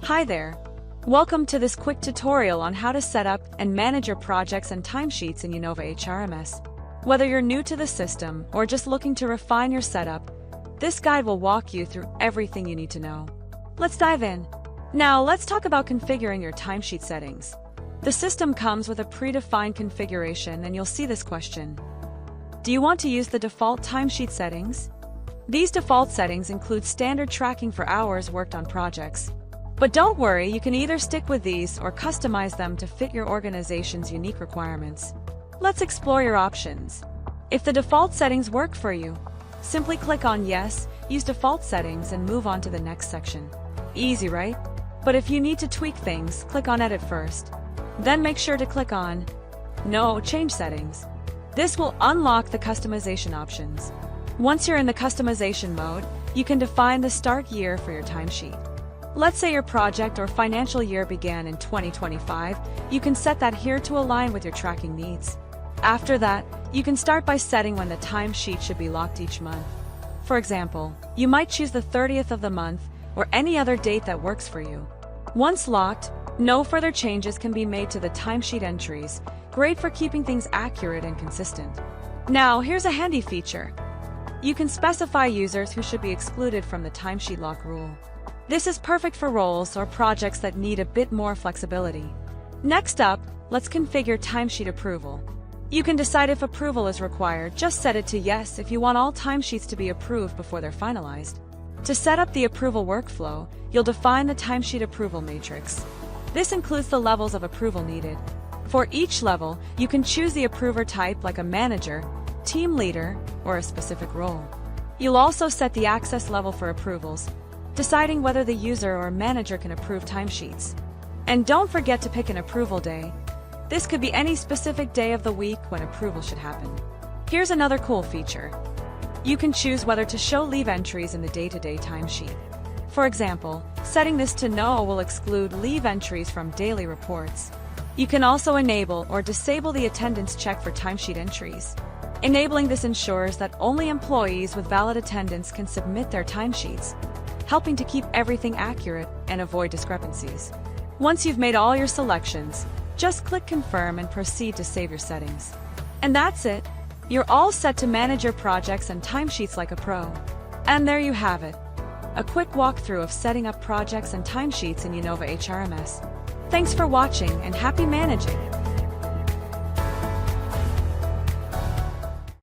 Hi there. Welcome to this quick tutorial on how to set up and manage your projects and timesheets in uKnowva HRMS. Whether you're new to the system or just looking to refine your setup, this guide will walk you through everything you need to know. Let's dive in. Now, let's talk about configuring your timesheet settings. The system comes with a predefined configuration, and you'll see this question. Do you want to use the default timesheet settings? These default settings include standard tracking for hours worked on projects. But don't worry, you can either stick with these or customize them to fit your organization's unique requirements. Let's explore your options. If the default settings work for you, simply click on Yes, Use Default Settings and move on to the next section. Easy, right? But if you need to tweak things, click on Edit first. Then make sure to click on No, Change Settings. This will unlock the customization options. Once you're in the customization mode, you can define the start year for your timesheet. Let's say your project or financial year began in 2025, you can set that here to align with your tracking needs. After that, you can start by setting when the timesheet should be locked each month. For example, you might choose the 30th of the month or any other date that works for you. Once locked, no further changes can be made to the timesheet entries, great for keeping things accurate and consistent. Now, here's a handy feature. You can specify users who should be excluded from the timesheet lock rule. This is perfect for roles or projects that need a bit more flexibility. Next up, let's configure timesheet approval. You can decide if approval is required. Just set it to Yes if you want all timesheets to be approved before they're finalized. To set up the approval workflow, you'll define the timesheet approval matrix. This includes the levels of approval needed. For each level, you can choose the approver type like a manager, team leader, or a specific role. You'll also set the access level for approvals, deciding whether the user or manager can approve timesheets. And don't forget to pick an approval day. This could be any specific day of the week when approval should happen. Here's another cool feature. You can choose whether to show leave entries in the day-to-day timesheet. For example, setting this to No will exclude leave entries from daily reports. You can also enable or disable the attendance check for timesheet entries. Enabling this ensures that only employees with valid attendance can submit their timesheets, helping to keep everything accurate and avoid discrepancies. Once you've made all your selections, just click Confirm and proceed to save your settings. And that's it. You're all set to manage your projects and timesheets like a pro. And there you have it. A quick walkthrough of setting up projects and timesheets in uKnowva HRMS. Thanks for watching and happy managing!